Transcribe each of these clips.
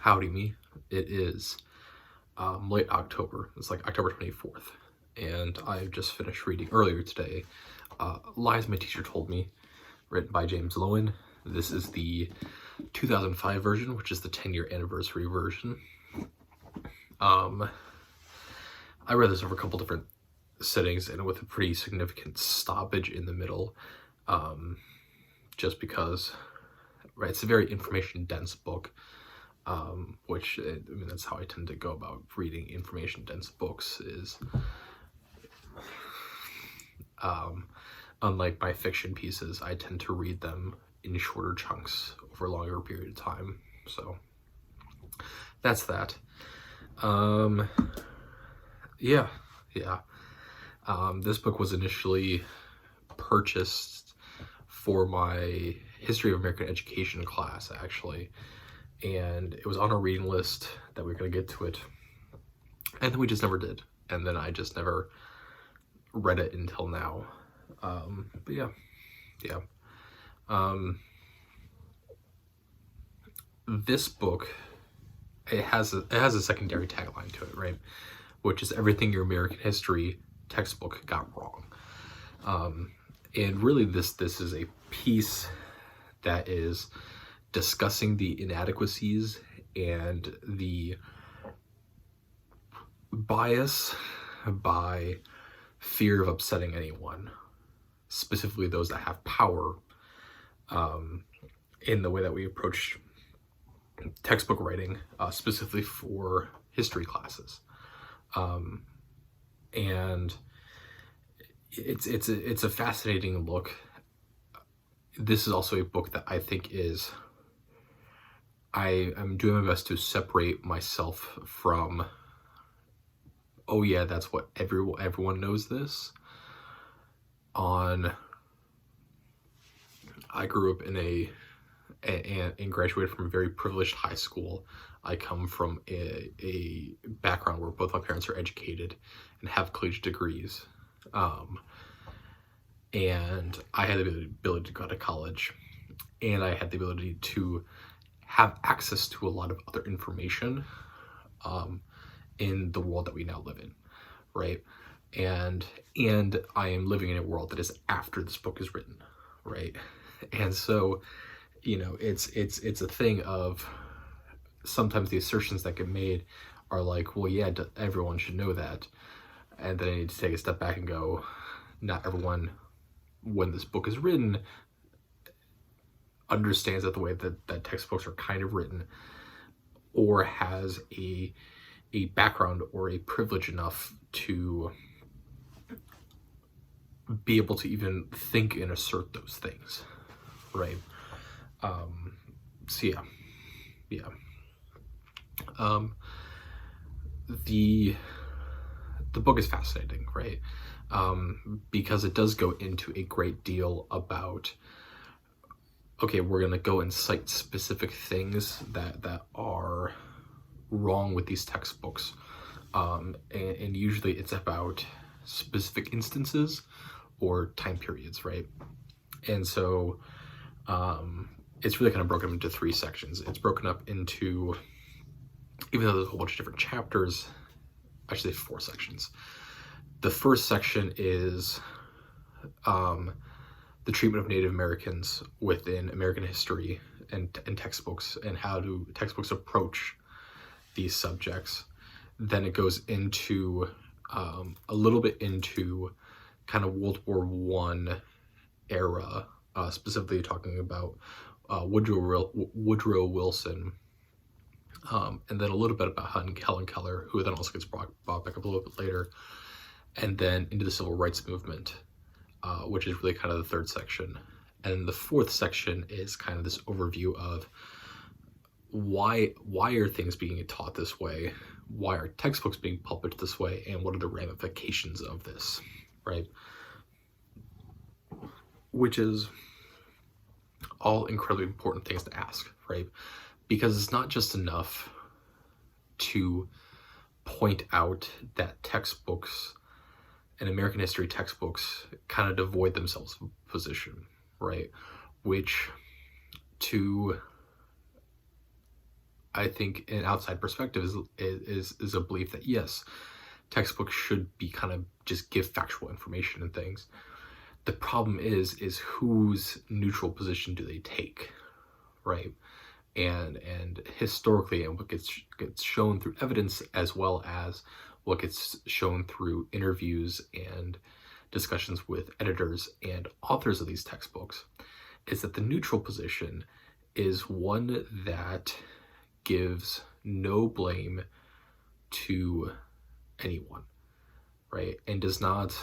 Howdy me. It is late October. It's like October 24th. And I've just finished reading earlier today Lies My Teacher Told Me, written by James Loewen. This is the 2005 version, which is the 10-year anniversary version. I read this over a couple different sittings and with a pretty significant stoppage in the middle, just because, right, it's a very information-dense book. Which, I mean, that's how I tend to go about reading information-dense books is, unlike my fiction pieces, I tend to read them in shorter chunks over a longer period of time. So that's that. Yeah. This book was initially purchased for my History of American Education class, actually. And it was on a reading list that we were going to get to it, and then we just never did, and then I just never read it until now. But yeah. This book, it has a secondary tagline to it, right, which is everything your American history textbook got wrong. And really this is a piece that is discussing the inadequacies and the bias by fear of upsetting anyone, specifically those that have power, in the way that we approach textbook writing, specifically for history classes. And it's a fascinating look. This is also a book that I think is, I am doing my best to separate myself from, oh yeah, that's what everyone knows this. I grew up and graduated from a very privileged high school. I come from a background where both my parents are educated and have collegiate degrees. And I had the ability to go to college, and I had the ability to have access to a lot of other information in the world that we now live in, right? And I am living in a world that is after this book is written, right? And so, you know, it's a thing of sometimes the assertions that get made are like, well, yeah, everyone should know that. And then I need to take a step back and go, not everyone, when this book is written, understands that the way that textbooks are kind of written, or has a background or a privilege enough to be able to even think and assert those things, right? So yeah. The book is fascinating, right? Because it does go into a great deal about, okay, we're going to go and cite specific things that are wrong with these textbooks. And usually it's about specific instances or time periods, right? And so it's really kind of broken up into three sections. It's broken up into, even though there's a whole bunch of different chapters, I should say 4 sections. The first section is the treatment of Native Americans within American history and textbooks, and how do textbooks approach these subjects. Then it goes into a little bit into kind of World War I era, specifically talking about Woodrow Wilson, and then a little bit about Helen Keller, who then also gets brought back up a little bit later, and then into the Civil Rights Movement, which is really kind of the third section. And the fourth section is kind of this overview of why are things being taught this way, why are textbooks being published this way, and what are the ramifications of this, right? Which is all incredibly important things to ask, right? Because it's not just enough to point out that textbooks and American history textbooks kind of devoid themselves of position, right? Which, to I think an outside perspective is a belief that yes, textbooks should be kind of just give factual information and things. The problem is whose neutral position do they take, right? And historically, and what gets shown through evidence, as well as what gets shown through interviews and discussions with editors and authors of these textbooks, is that the neutral position is one that gives no blame to anyone, right? And does not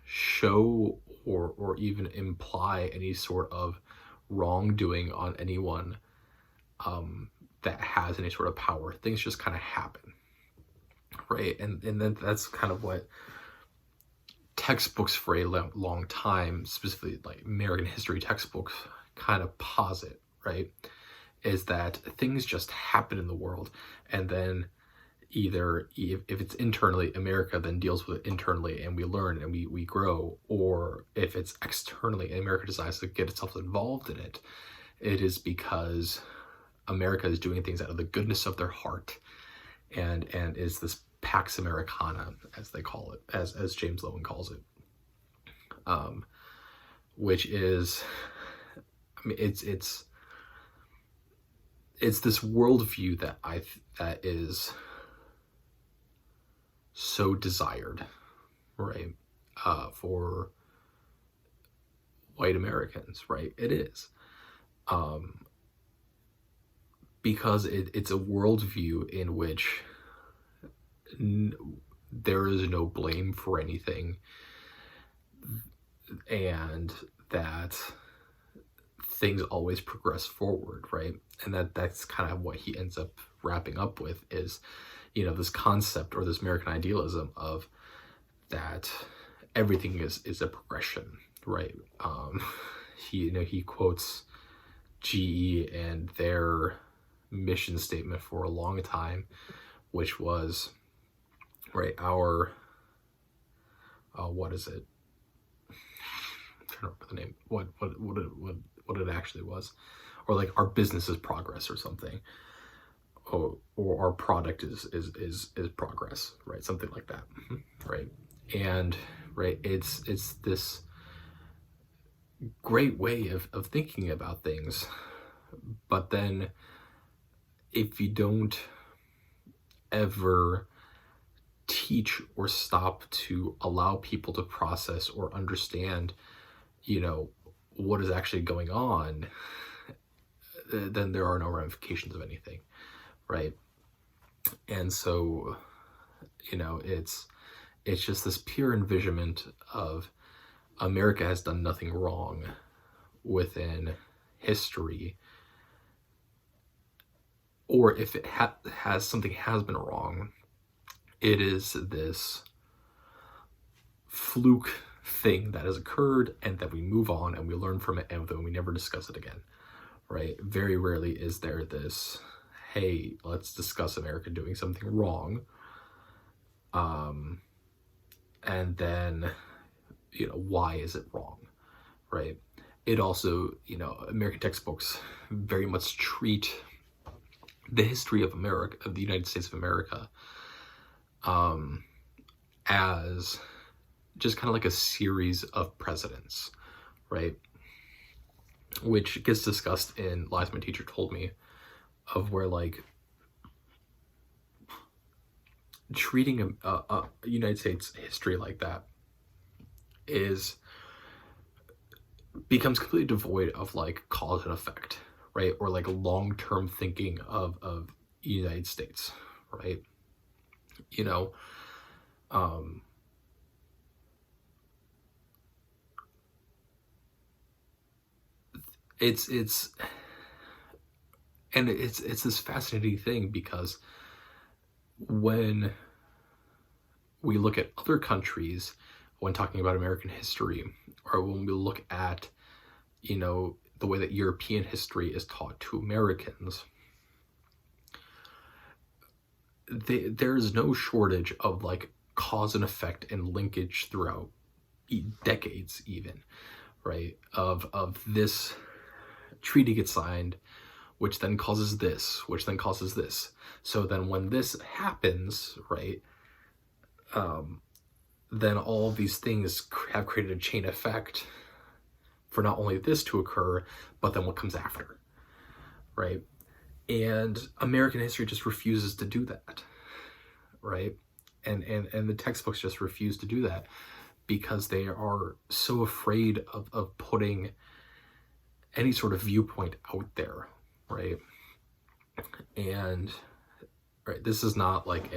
show or even imply any sort of wrongdoing on anyone that has any sort of power. Things just kind of happen, right? And then that's kind of what textbooks for a long time, specifically like American history textbooks, kind of posit, right? Is that things just happen in the world, and then either if it's internally, America then deals with it internally and we learn and we grow, or if it's externally and America decides to get itself involved in it, it is because America is doing things out of the goodness of their heart, and is this Pax Americana, as they call it, as James Loewen calls it, which is, I mean, it's this worldview that is so desired, right, for white Americans, right? It is. Because it's a worldview in which there is no blame for anything, and that things always progress forward, right? And that's kind of what he ends up wrapping up with is, this concept or this American idealism of that everything is a progression, right? He quotes GE and their mission statement for a long time, which was, right, our what is it? I'm trying to remember the name. What it actually was, or like our business is progress or something, or our product is progress, right? Something like that, right? And right, it's this great way of thinking about things, but then if you don't ever teach or stop to allow people to process or understand, what is actually going on, then there are no ramifications of anything, right? And so, it's just this pure envisionment of America has done nothing wrong within history, or if it has something has been wrong, it is this fluke thing that has occurred, and that we move on and we learn from it, and then we never discuss it again, right? Very rarely is there this, hey, let's discuss America doing something wrong, and then why is it wrong, right? It also, American textbooks very much treat the history of America, of the United States of America, as just kind of like a series of presidents, right? Which gets discussed in Lies My Teacher Told Me, of where like treating a United States history like that becomes completely devoid of like cause and effect, right? Or like long-term thinking of the United States, right? It's this fascinating thing, because when we look at other countries when talking about American history, or when we look at the way that European history is taught to Americans, there's no shortage of like cause and effect and linkage throughout decades even, right? Of this treaty gets signed which then causes this, which then causes this. So then when this happens, right, then all of these things have created a chain effect for not only this to occur, but then what comes after, right? And American history just refuses to do that, right? And the textbooks just refuse to do that because they are so afraid of putting any sort of viewpoint out there, right? And right, this is not like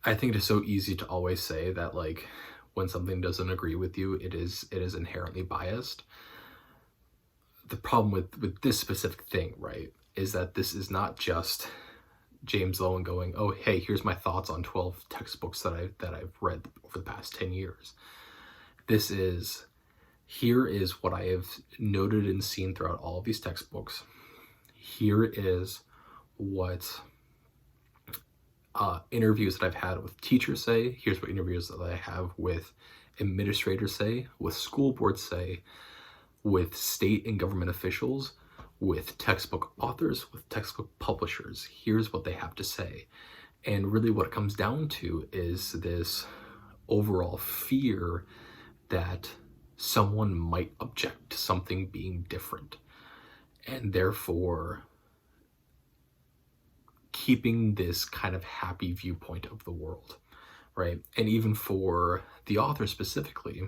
I think it is so easy to always say that like when something doesn't agree with you, it is inherently biased. The problem with this specific thing, right, is that this is not just James Loewen going, oh, hey, here's my thoughts on 12 textbooks that I've read over the past 10 years. This is, here is what I have noted and seen throughout all of these textbooks. Here is what interviews that I've had with teachers say. Here's what interviews that I have with administrators say, with school boards say, with state and government officials, with textbook authors, with textbook publishers. Here's what they have to say. And really what it comes down to is this overall fear that someone might object to something being different, and therefore keeping this kind of happy viewpoint of the world, right? And even for the author specifically,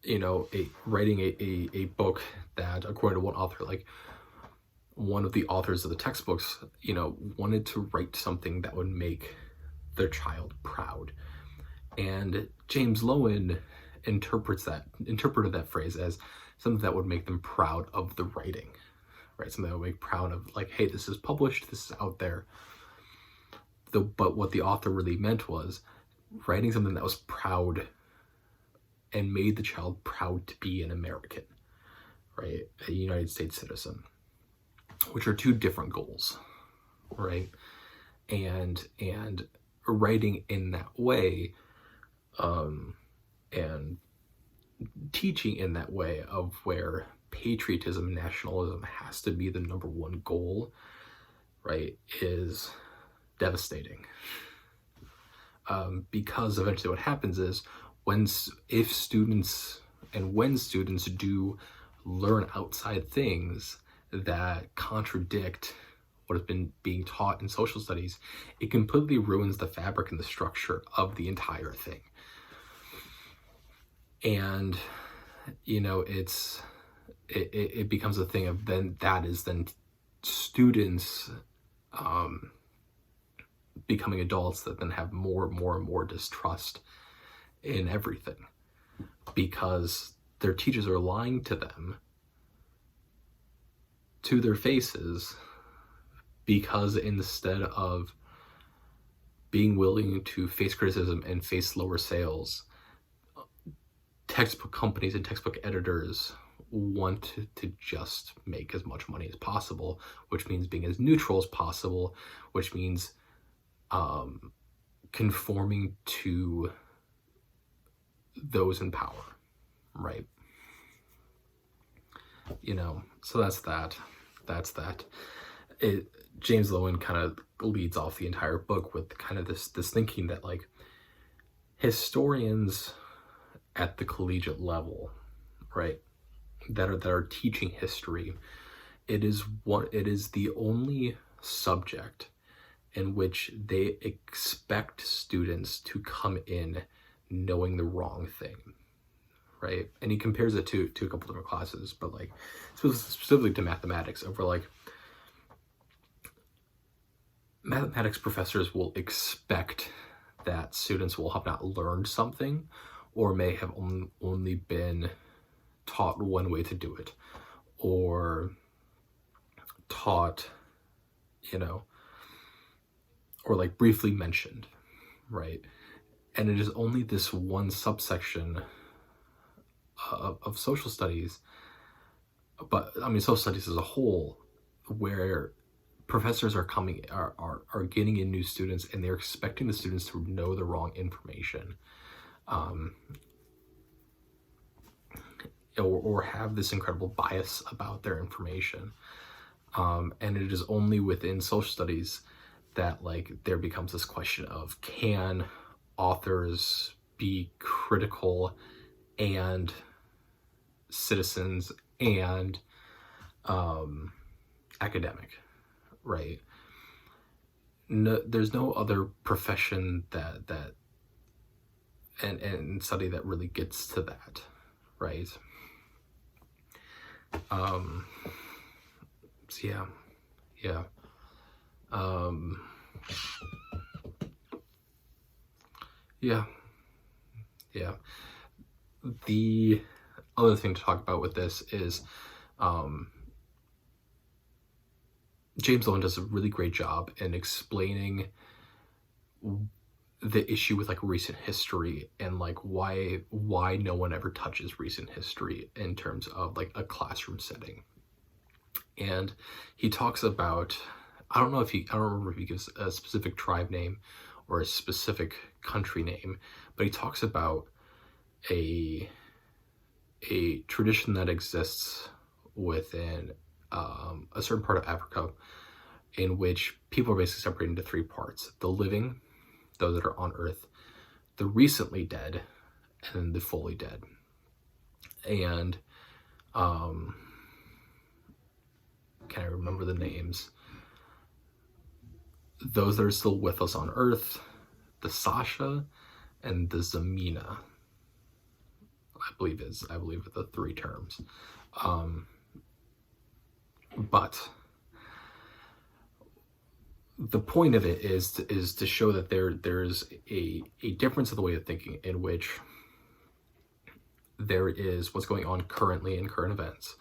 you know, writing a book that, according to one author, like one of the authors of the textbooks, you know, wanted to write something that would make their child proud. And James Loewen interpreted that phrase as something that would make them proud of the writing, right? Something that would make proud of, like, hey, this is published, this is out there. But what the author really meant was writing something that was proud and made the child proud to be an American, right? A United States citizen, which are two different goals, right? And writing in that way, and teaching in that way of where patriotism and nationalism has to be the number one goal, right, is devastating. Because eventually what happens is when students do learn outside things that contradict what has been being taught in social studies, it completely ruins the fabric and the structure of the entire thing. And, you know, it becomes a thing of then students becoming adults that then have more and more and more distrust in everything because their teachers are lying to them to their faces, because instead of being willing to face criticism and face lower sales, textbook companies and textbook editors want to just make as much money as possible, which means being as neutral as possible, which means conforming to those in power, right? You know, so that's that. James Loewen kind of leads off the entire book with kind of this thinking that, like, historians at the collegiate level, right, that are teaching history, it is the only subject in which they expect students to come in knowing the wrong thing, right? And he compares it to a couple different classes, but like specifically to mathematics, over like mathematics professors will expect that students will have not learned something, or may have only been taught one way to do it, or taught, you know, or like briefly mentioned, right? And it is only this one subsection of social studies, but I mean social studies as a whole, where professors are getting in new students and they're expecting the students to know the wrong information. or have this incredible bias about their information. And it is only within social studies that like there becomes this question of, can authors be critical and citizens and academic, right? No, there's no other profession that and study that really gets to that, right? So yeah. Yeah. The other thing to talk about with this is James Loewen does a really great job in explaining the issue with like recent history and like why no one ever touches recent history in terms of like a classroom setting. And he talks about, I don't remember if he gives a specific tribe name or a specific country name, but he talks about a tradition that exists within a certain part of Africa in which people are basically separated into three parts: the living, those that are on earth, the recently dead, and then the fully dead. And can I remember the names? Those that are still with us on earth, the Sasha and the Zamina, I believe are the three terms. But the point of it is to show that there's a difference in the way of thinking in which there is what's going on currently in current events.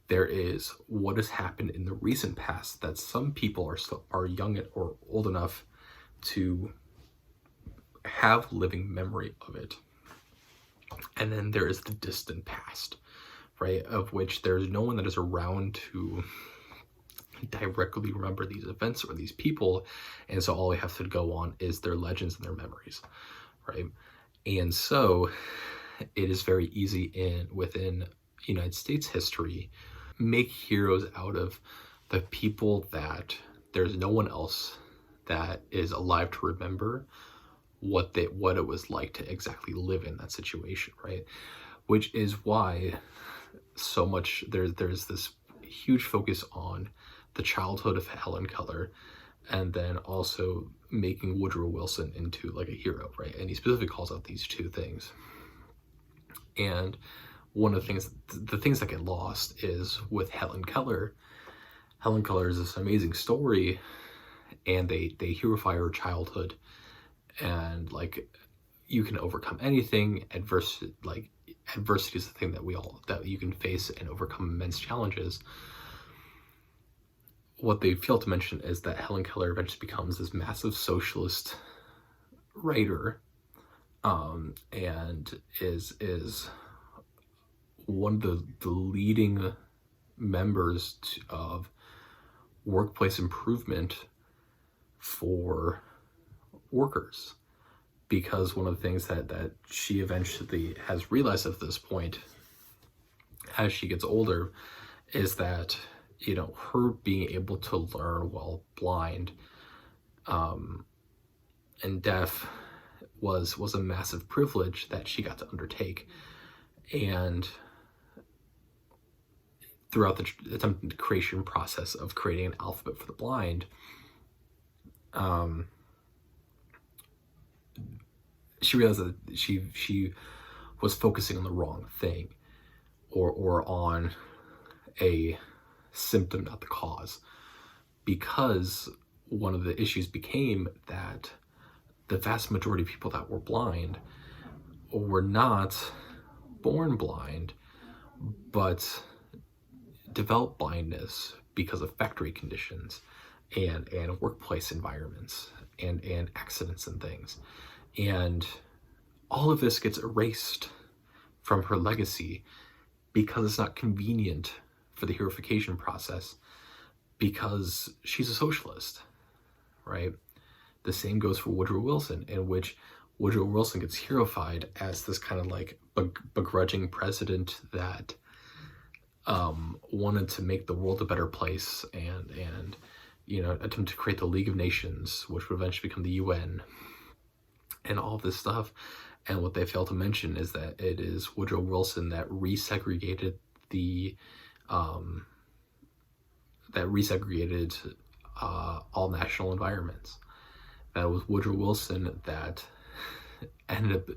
There is what has happened in the recent past that some people are young or old enough to have living memory of it. And then there is the distant past, right, of which there's no one that is around to directly remember these events or these people, and so all we have to go on is their legends and their memories, right? And so it is very easy within United States history make heroes out of the people that there's no one else that is alive to remember what it was like to exactly live in that situation, right? Which is why so much there's this huge focus on the childhood of Helen Keller, and then also making Woodrow Wilson into like a hero, right? And he specifically calls out these two things. And one of the things that get lost is with Helen Keller. Helen Keller is this amazing story, and they heroify her childhood, and like you can overcome anything. Adversity is the thing that you can face and overcome immense challenges. What they fail to mention is that Helen Keller eventually becomes this massive socialist writer, and is one of the leading members of workplace improvement for workers, because one of the things that she eventually has realized at this point as she gets older is that, you know, her being able to learn while blind and deaf was a massive privilege that she got to undertake. And throughout the attempted creation process of creating an alphabet for the blind, she realized that she was focusing on the wrong thing, or on a symptom, not the cause, because one of the issues became that the vast majority of people that were blind were not born blind, but developed blindness because of factory conditions and workplace environments and accidents and things. And all of this gets erased from her legacy because it's not convenient for the heroification process, because she's a socialist, right? The same goes for Woodrow Wilson, in which Woodrow Wilson gets heroified as this kind of like begrudging president that wanted to make the world a better place and attempt to create the League of Nations, which would eventually become the UN, and all this stuff. And what they fail to mention is that it is Woodrow Wilson that resegregated all national environments. That was Woodrow Wilson that ended up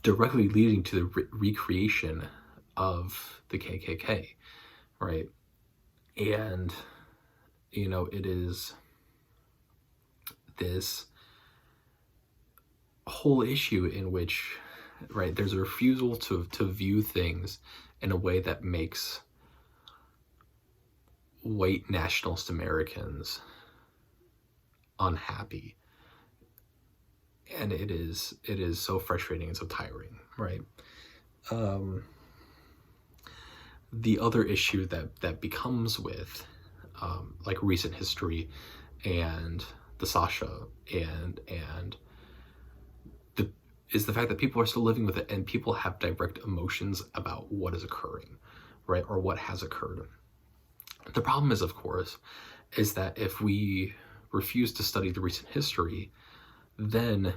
directly leading to the recreation of the KKK, right? And, it is this whole issue in which, right, there's a refusal to view things in a way that makes white nationalist Americans unhappy. And it is so frustrating and so tiring, right? The other issue that becomes with like recent history and the Sasha and is the fact that people are still living with it, and people have direct emotions about what is occurring, right, or what has occurred. The problem is, of course, is that if we refuse to study the recent history, then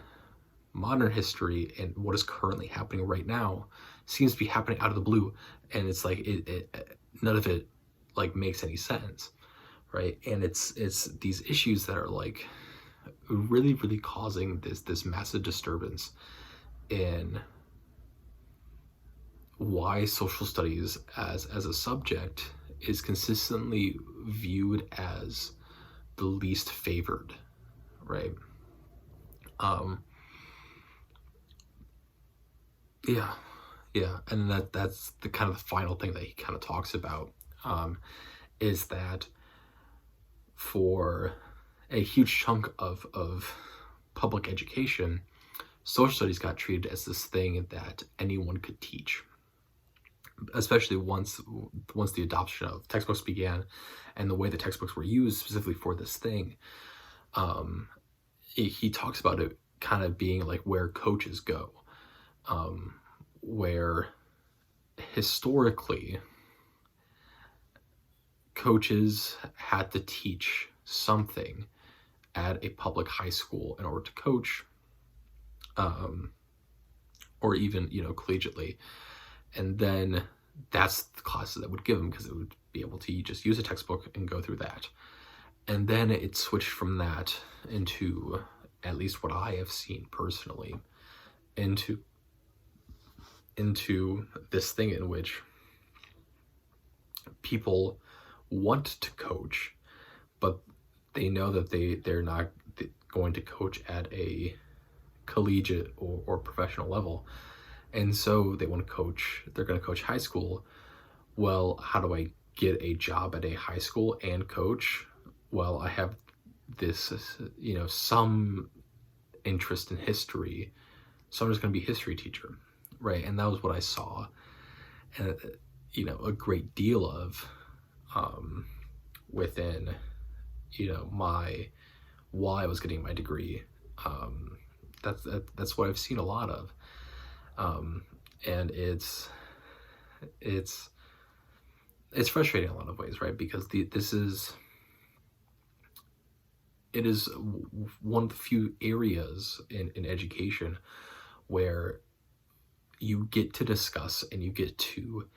modern history and what is currently happening right now seems to be happening out of the blue, and it's like none of it like makes any sense, right? And it's these issues that are like really causing this massive disturbance in why social studies as a subject is consistently viewed as the least favored, right? Yeah, and that's the kind of the final thing that he kind of talks about, is that for a huge chunk of public education, social studies got treated as this thing that anyone could teach, especially once the adoption of textbooks began and the way the textbooks were used specifically for this thing. He talks about it kind of being like where coaches go, where historically coaches had to teach something at a public high school in order to coach, or even, collegiately. And then that's the classes that would give them, because it would be able to just use a textbook and go through that. And then it switched from that into, at least what I have seen personally, into this thing in which people want to coach, but they know that they're not going to coach at a collegiate or professional level. And so they want to coach, they're going to coach high school. Well, how do I get a job at a high school and coach? Well, I have this, some interest in history, so I'm just going to be a history teacher, right? And that was what I saw, and a great deal of within, while I was getting my degree. That's what I've seen a lot of, and it's frustrating in a lot of ways, right? Because it is one of the few areas in education where you get to discuss and you get to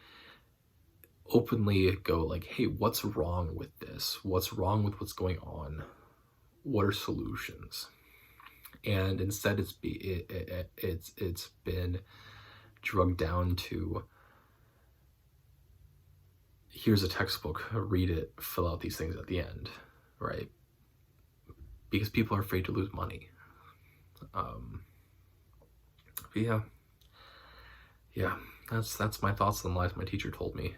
openly go like, hey, what's wrong with this? What's wrong with what's going on? What are solutions? And instead it's been drugged down to, here's a textbook, read it, fill out these things at the end, right? Because people are afraid to lose money. But yeah, that's my thoughts on lies my teacher told me.